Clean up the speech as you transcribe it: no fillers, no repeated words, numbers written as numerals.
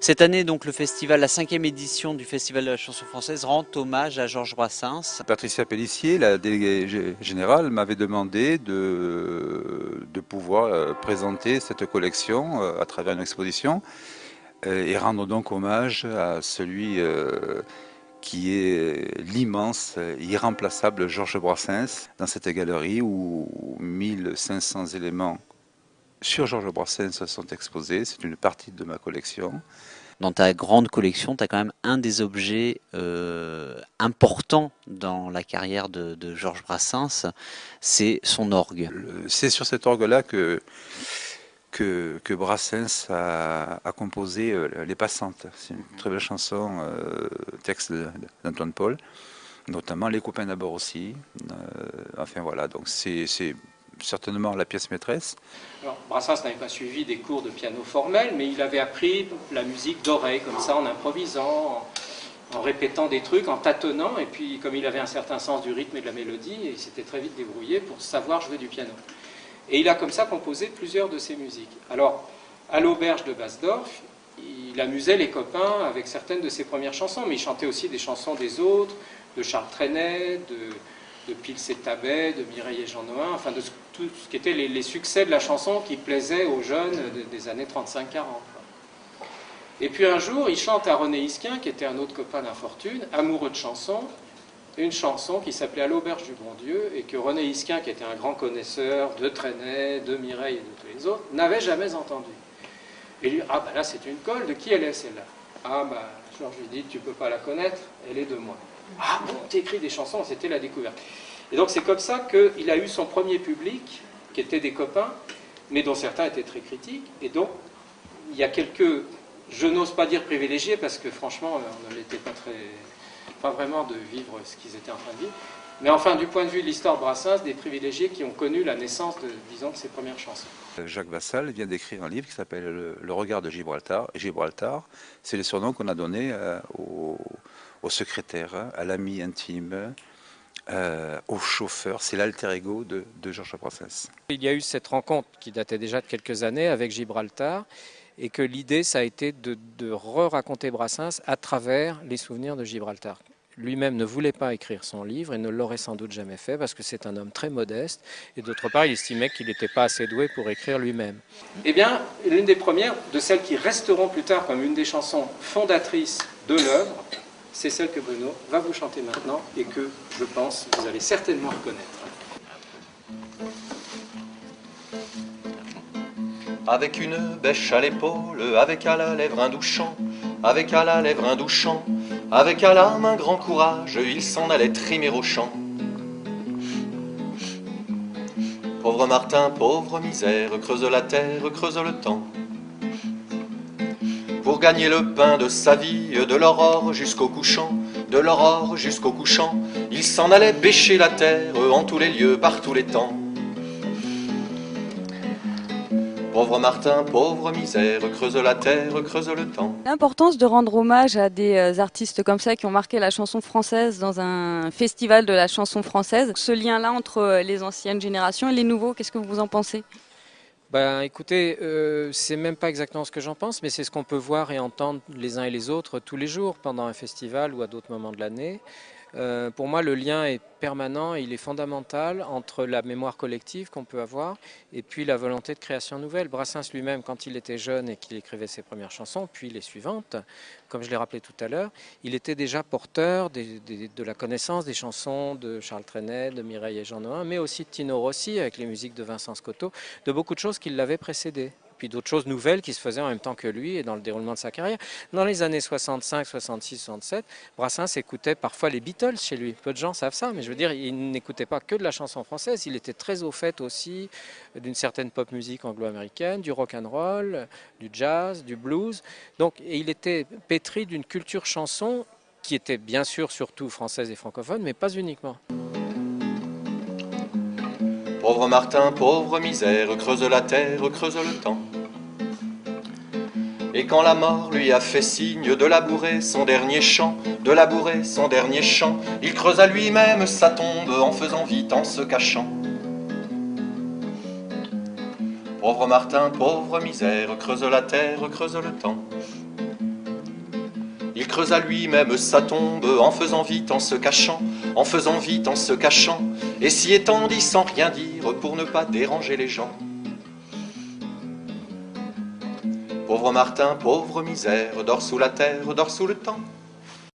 Cette année, donc, le festival, la 5e édition du Festival de la chanson française rend hommage à Georges Brassens. Patricia Pellissier, la déléguée générale, m'avait demandé de pouvoir présenter cette collection à travers une exposition et rendre donc hommage à celui qui est l'immense, irremplaçable Georges Brassens dans cette galerie où 1500 éléments sur Georges Brassens sont exposés. C'est une partie de ma collection. Dans ta grande collection, tu as quand même un des objets importants dans la carrière de Georges Brassens, c'est son orgue. C'est sur cet orgue-là que Brassens a composé Les Passantes. C'est une très belle chanson, texte d'Antoine Paul, notamment Les Copains d'abord aussi. Enfin voilà, donc c'est certainement la pièce maîtresse. Alors, Brassens n'avait pas suivi des cours de piano formels, mais il avait appris la musique d'oreille, comme ça, en improvisant, en répétant des trucs, en tâtonnant, et puis comme il avait un certain sens du rythme et de la mélodie, il s'était très vite débrouillé pour savoir jouer du piano. Et il a comme ça composé plusieurs de ses musiques. Alors, à l'auberge de Basdorf, il amusait les copains avec certaines de ses premières chansons, mais il chantait aussi des chansons des autres, de Charles Trenet, de Pils et Tabet, de Mireille et Jean Nohain, enfin de tout ce qui étaient les succès de la chanson qui plaisaient aux jeunes des années 35-40. Et puis un jour, il chante à René Isquin, qui était un autre copain d'infortune, amoureux de chansons, une chanson qui s'appelait « À l'auberge du bon Dieu » et que René Isquin, qui était un grand connaisseur de Trenet, de Mireille et de tous les autres, n'avait jamais entendu. Et lui, ah ben là c'est une colle, de qui elle est celle-là? Ah ben, Georges lui dit, tu peux pas la connaître, elle est de moi. Ah bon, t'écris des chansons, c'était la découverte. Et donc c'est comme ça qu'il a eu son premier public, qui étaient des copains, mais dont certains étaient très critiques. Et donc, il y a quelques, je n'ose pas dire privilégiés, parce que franchement, on ne l'était pas vraiment de vivre ce qu'ils étaient en train de vivre. Mais enfin, du point de vue de l'histoire de Brassens, des privilégiés qui ont connu la naissance, disons, de ses premières chansons. Jacques Vassal vient d'écrire un livre qui s'appelle Le regard de Gibraltar. Gibraltar, c'est le surnom qu'on a donné au secrétaire, à l'ami intime, au chauffeur. C'est l'alter ego de Georges Brassens. Il y a eu cette rencontre qui datait déjà de quelques années avec Gibraltar, et que l'idée, ça a été de re-raconter Brassens à travers les souvenirs de Gibraltar. Lui-même ne voulait pas écrire son livre et ne l'aurait sans doute jamais fait parce que c'est un homme très modeste et d'autre part il estimait qu'il n'était pas assez doué pour écrire lui-même. Eh bien, l'une des premières, de celles qui resteront plus tard comme une des chansons fondatrices de l'œuvre, c'est celle que Bruno va vous chanter maintenant et que, je pense, vous allez certainement reconnaître. Avec une bêche à l'épaule, avec à la lèvre un doux chant, avec à la lèvre un doux chant, avec à l'âme un grand courage, il s'en allait trimer au champ. Pauvre Martin, pauvre misère, creuse la terre, creuse le temps. Pour gagner le pain de sa vie, de l'aurore jusqu'au couchant, de l'aurore jusqu'au couchant, il s'en allait bêcher la terre en tous les lieux, par tous les temps. Pauvre Martin, pauvre misère, creuse la terre, creuse le temps. L'importance de rendre hommage à des artistes comme ça qui ont marqué la chanson française dans un festival de la chanson française. Ce lien-là entre les anciennes générations et les nouveaux, qu'est-ce que vous en pensez ? Ben, écoutez, c'est même pas exactement ce que j'en pense, mais c'est ce qu'on peut voir et entendre les uns et les autres tous les jours pendant un festival ou à d'autres moments de l'année. Pour moi, le lien est permanent, il est fondamental entre la mémoire collective qu'on peut avoir et puis la volonté de création nouvelle. Brassens lui-même, quand il était jeune et qu'il écrivait ses premières chansons, puis les suivantes, comme je l'ai rappelé tout à l'heure, il était déjà porteur de la connaissance des chansons de Charles Trenet, de Mireille et Jean Nohain, mais aussi de Tino Rossi avec les musiques de Vincent Scotto, de beaucoup de choses qui l'avaient précédé. Puis d'autres choses nouvelles qui se faisaient en même temps que lui et dans le déroulement de sa carrière. Dans les années 65, 66, 67, Brassens écoutait parfois les Beatles chez lui. Peu de gens savent ça, mais je veux dire, il n'écoutait pas que de la chanson française, il était très au fait aussi d'une certaine pop musique anglo-américaine, du rock and roll, du jazz, du blues. Donc, et il était pétri d'une culture chanson qui était bien sûr surtout française et francophone, mais pas uniquement. Pauvre Martin, pauvre misère, creuse la terre, creuse le temps. Et quand la mort lui a fait signe de labourer son dernier champ, de labourer son dernier champ, il creusa lui-même sa tombe en faisant vite, en se cachant. Pauvre Martin, pauvre misère, creuse la terre, creuse le temps. Il creusa lui-même sa tombe en faisant vite, en se cachant, en faisant vite, en se cachant, et s'y étendit sans rien dire pour ne pas déranger les gens. Pauvre Martin, pauvre misère, dort sous la terre, dort sous le temps.